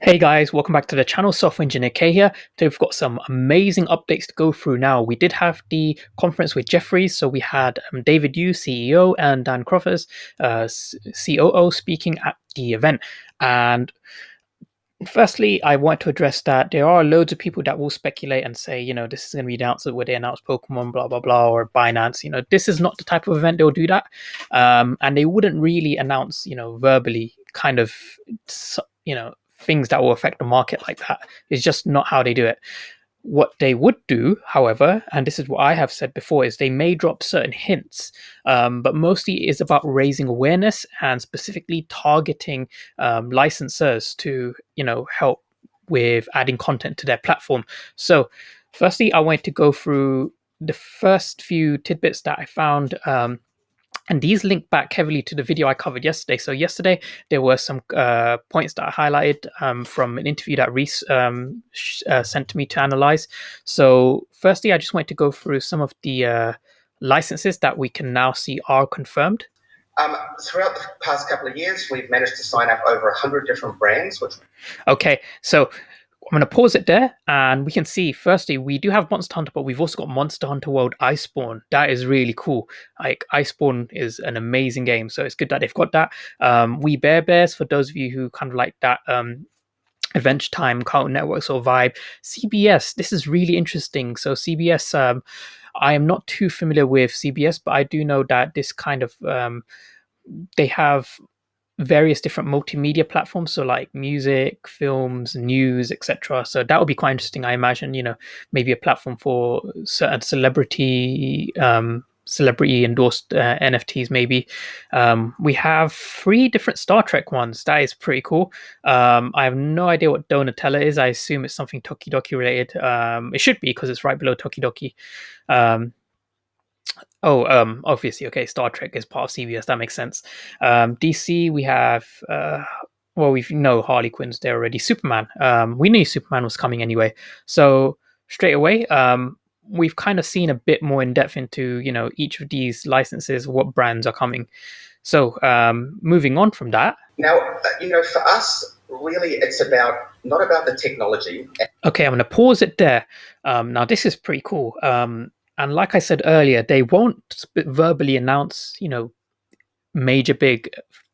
Hey guys, welcome back to the channel. Software Engineer K here. Today we've got some amazing updates to go through now. We did have the conference with Jeffries, so we had David Yu, CEO, and Dan Crothers, COO, speaking at the event. And firstly, I want to address that there are loads of people that will speculate and say, this is going to be the answer where they announce Pokemon, blah, blah, blah, or Binance. This is not the type of event they'll do that. And they wouldn't really announce, verbally kind of, things that will affect the market like that. It's just not how they do it. What they would do, however, and this is what I have said before, is they may drop certain hints, but mostly it's about raising awareness and specifically targeting licensors to, help with adding content to their platform. So, firstly, I wanted to go through the first few tidbits that I found. And these link back heavily to the video I covered yesterday. So yesterday there were some points that I highlighted from an interview that Reese sent to me to analyze. So firstly, I just wanted to go through some of the licenses that we can now see are confirmed. Throughout the past couple of years, we've managed to sign up over 100 different brands. Okay, so I'm going to pause it there, and we can see, firstly, we do have Monster Hunter, but we've also got Monster Hunter World Iceborne. That is really cool. Like, Iceborne is an amazing game, so it's good that they've got that. We Bear Bears, for those of you who kind of like that Adventure Time, Cartoon Network sort of vibe. CBS, this is really interesting. So CBS, I am not too familiar with CBS, but I do know that this kind of, they have various different multimedia platforms, so like music, films, news, etc. So that would be quite interesting. I imagine, maybe a platform for certain celebrity endorsed NFTs. Maybe we have 3 different Star Trek ones. That is pretty cool. I have no idea what Donatella is. I assume it's something Tokidoki related. It should be because it's right below Tokidoki. Obviously, okay, Star Trek is part of CBS. That makes sense. DC, we have, we know Harley Quinn's there already. Superman, we knew Superman was coming anyway. So straight away, we've kind of seen a bit more in depth into, each of these licenses, what brands are coming. So moving on from that. Now, for us, really, it's not about the technology. Okay, I'm going to pause it there. Now, this is pretty cool. And like I said earlier, they won't verbally announce, major big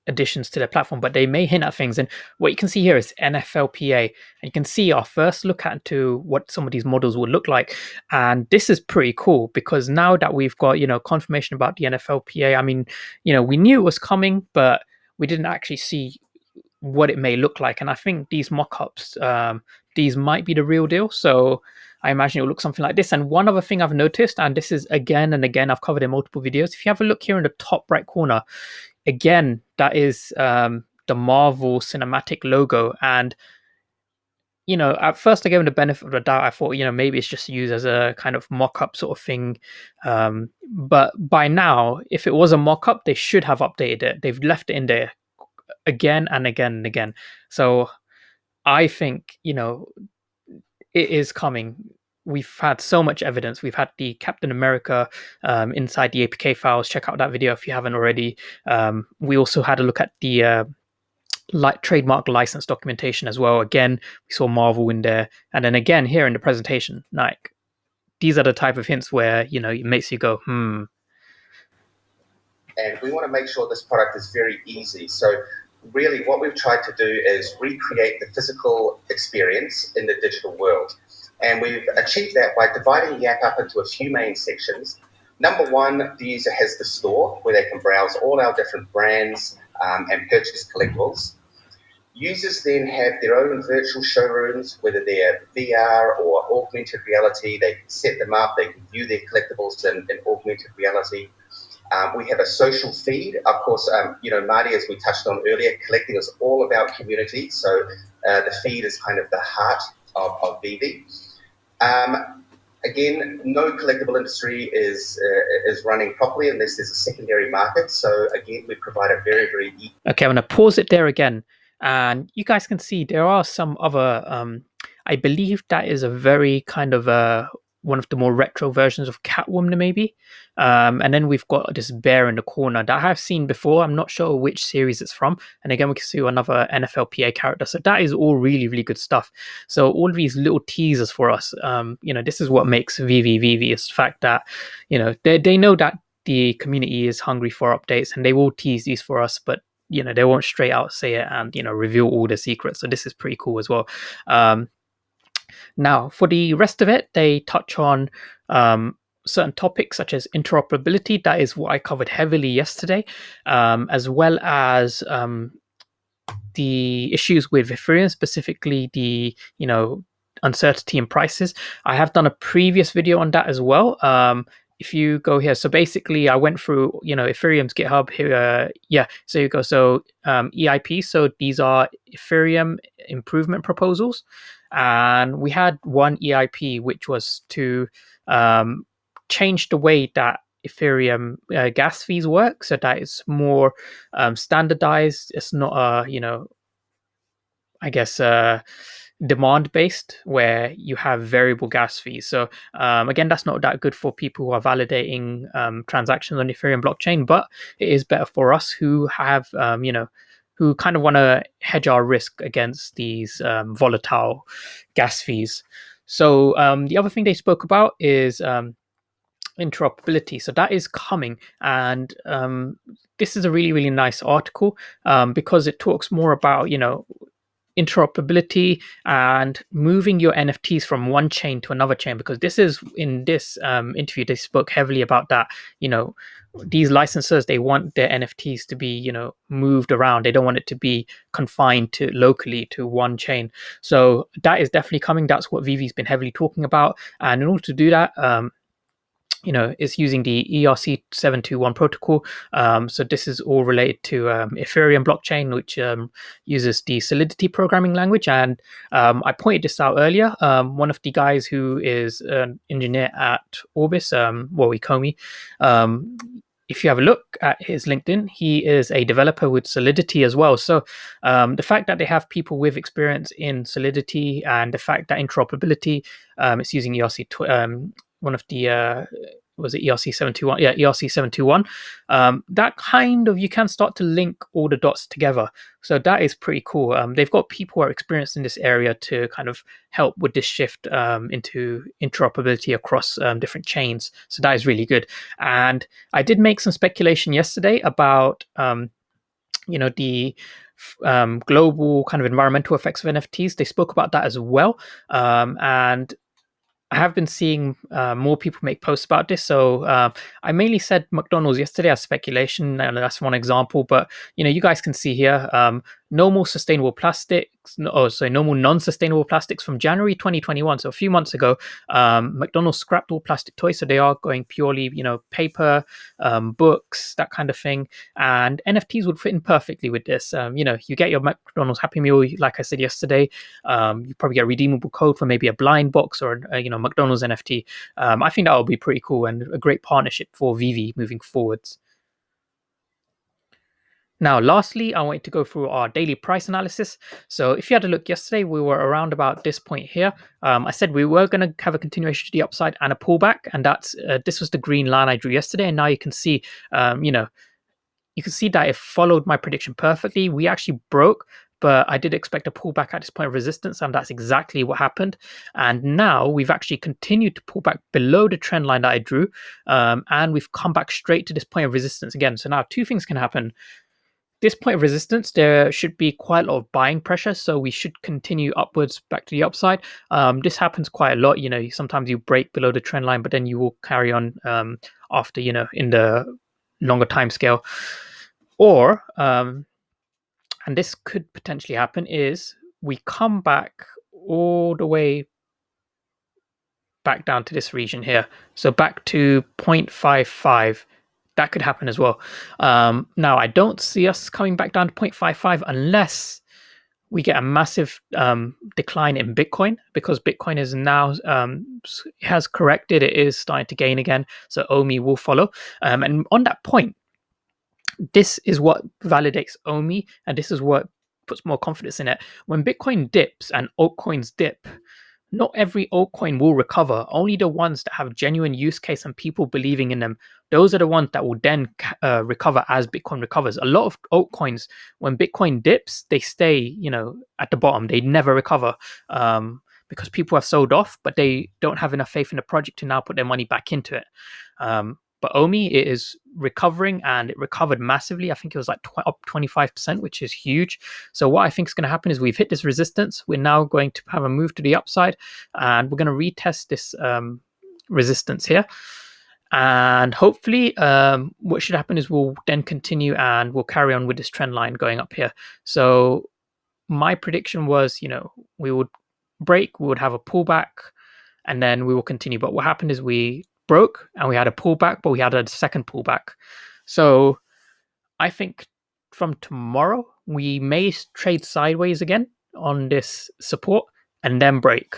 additions to their platform, but they may hint at things. And what you can see here is NFLPA. And you can see our first look at to what some of these models would look like. And this is pretty cool because now that we've got, confirmation about the NFLPA, I mean, we knew it was coming, but we didn't actually see what it may look like. And I think these mock-ups, these might be the real deal. So I imagine it will look something like this. And one other thing I've noticed, and this is again and again, I've covered in multiple videos. If you have a look here in the top right corner, again, that is the Marvel cinematic logo. And, at first I gave him the benefit of the doubt. I thought, maybe it's just used as a kind of mock-up sort of thing. But by now, if it was a mock-up, they should have updated it. They've left it in there again and again and again. So I think, it is coming. We've had so much evidence. We've had the Captain America inside the APK files. Check out that video if you haven't already. We also had a look at the trademark license documentation as well. Again, we saw Marvel in there. And then again, here in the presentation, like, these are the type of hints where, it makes you go, And we want to make sure this product is very easy. So really what we've tried to do is recreate the physical experience in the digital world. And we've achieved that by dividing the app up into a few main sections. Number one, the user has the store where they can browse all our different brands and purchase collectibles. Users then have their own virtual showrooms, whether they're VR or augmented reality. They can set them up, they can view their collectibles in augmented reality. We have a social feed. Of course, Marty, as we touched on earlier, collecting is all about community. So the feed is kind of the heart of VeVe. Again, no collectible industry is running properly unless there's a secondary market. So again, we provide a very, very easy. Okay, I'm going to pause it there again. And you guys can see there are some other, I believe that is a very kind of one of the more retro versions of Catwoman, maybe. And then we've got this bear in the corner that I have seen before. I'm not sure which series it's from. And again, we can see another NFLPA character. So that is all really, really good stuff. So all of these little teasers for us, this is what makes VeVe is the fact that, they know that the community is hungry for updates and they will tease these for us, but they won't straight out say it and reveal all the secrets. So this is pretty cool as well. Now for the rest of it, they touch on certain topics such as interoperability. That is what I covered heavily yesterday, as well as the issues with Ethereum, specifically the uncertainty in prices. I have done a previous video on that as well. If you go here, so basically I went through Ethereum's GitHub here. So you go, so EIP, so these are Ethereum improvement proposals, and we had one EIP which was to change the way that Ethereum gas fees work, so that it's more standardized. It's not I guess demand based, where you have variable gas fees. So again, that's not that good for people who are validating transactions on the Ethereum blockchain, but it is better for us who have who kind of want to hedge our risk against these volatile gas fees. So the other thing they spoke about is interoperability. So that is coming, and this is a really, really nice article because it talks more about interoperability and moving your NFTs from one chain to another chain, because this is in this interview they spoke heavily about that. These licensors, they want their NFTs to be moved around. They don't want it to be confined to locally to one chain. So that is definitely coming. That's what VeVe's been heavily talking about, and in order to do that, it's using the ERC721 protocol. So this is all related to Ethereum blockchain, which uses the Solidity programming language. And I pointed this out earlier. One of the guys who is an engineer at Orbis, Ecomi, if you have a look at his LinkedIn, he is a developer with Solidity as well. So the fact that they have people with experience in Solidity, and the fact that interoperability, it's using ERC, one of the was it ERC721? Yeah, ERC721. That kind of, you can start to link all the dots together. So that is pretty cool. They've got people who are experienced in this area to kind of help with this shift into interoperability across different chains. So that is really good. And I did make some speculation yesterday about the global kind of environmental effects of NFTs. They spoke about that as well. And I have been seeing more people make posts about this. So I mainly said McDonald's yesterday as speculation, and that's one example. But you guys can see here, normal sustainable plastics, normal non-sustainable plastics from January 2021. So a few months ago, McDonald's scrapped all plastic toys. So they are going purely, paper, books, that kind of thing. And NFTs would fit in perfectly with this. You get your McDonald's Happy Meal, like I said yesterday. You probably get a redeemable code for maybe a blind box or McDonald's NFT. I think that would be pretty cool and a great partnership for VeVe moving forwards. Now, lastly, I wanted to go through our daily price analysis. So if you had a look yesterday, we were around about this point here. I said we were going to have a continuation to the upside and a pullback, and that's this was the green line I drew yesterday. And now you can see, you can see that it followed my prediction perfectly. We actually broke, but I did expect a pullback at this point of resistance, and that's exactly what happened. And now we've actually continued to pull back below the trend line that I drew, and we've come back straight to this point of resistance again. So now two things can happen. This point of resistance, there should be quite a lot of buying pressure, so we should continue upwards back to the upside. This happens quite a lot. Sometimes you break below the trend line, but then you will carry on after, in the longer time scale. Or and this could potentially happen, is we come back all the way back down to this region here, so back to 0.55. That could happen as well. Now, I don't see us coming back down to 0.55 unless we get a massive decline in Bitcoin, because Bitcoin is now has corrected. It is starting to gain again, so OMI will follow. And on that point, this is what validates OMI, and this is what puts more confidence in it. When Bitcoin dips and altcoins dip, not every altcoin will recover. Only the ones that have genuine use case and people believing in them, those are the ones that will then recover as Bitcoin recovers. A lot of altcoins, when Bitcoin dips, they stay, at the bottom. They never recover, because people have sold off, but they don't have enough faith in the project to now put their money back into it. But OMI, it is recovering, and it recovered massively. I think it was like up 25%, which is huge. So what I think is going to happen is we've hit this resistance. We're now going to have a move to the upside, and we're going to retest this resistance here. And hopefully what should happen is we'll then continue and we'll carry on with this trend line going up here. So my prediction was, we would break, we would have a pullback, and then we will continue. But what happened is we broke and we had a pullback, but we had a second pullback. So I think from tomorrow we may trade sideways again on this support and then break.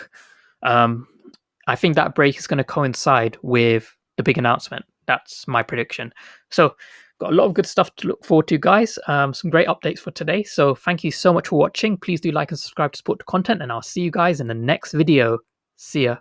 I think that break is going to coincide with the big announcement. That's my prediction. So got a lot of good stuff to look forward to, guys. Some great updates for today. So thank you so much for watching. Please do like and subscribe to support the content, and I'll see you guys in the next video. See ya.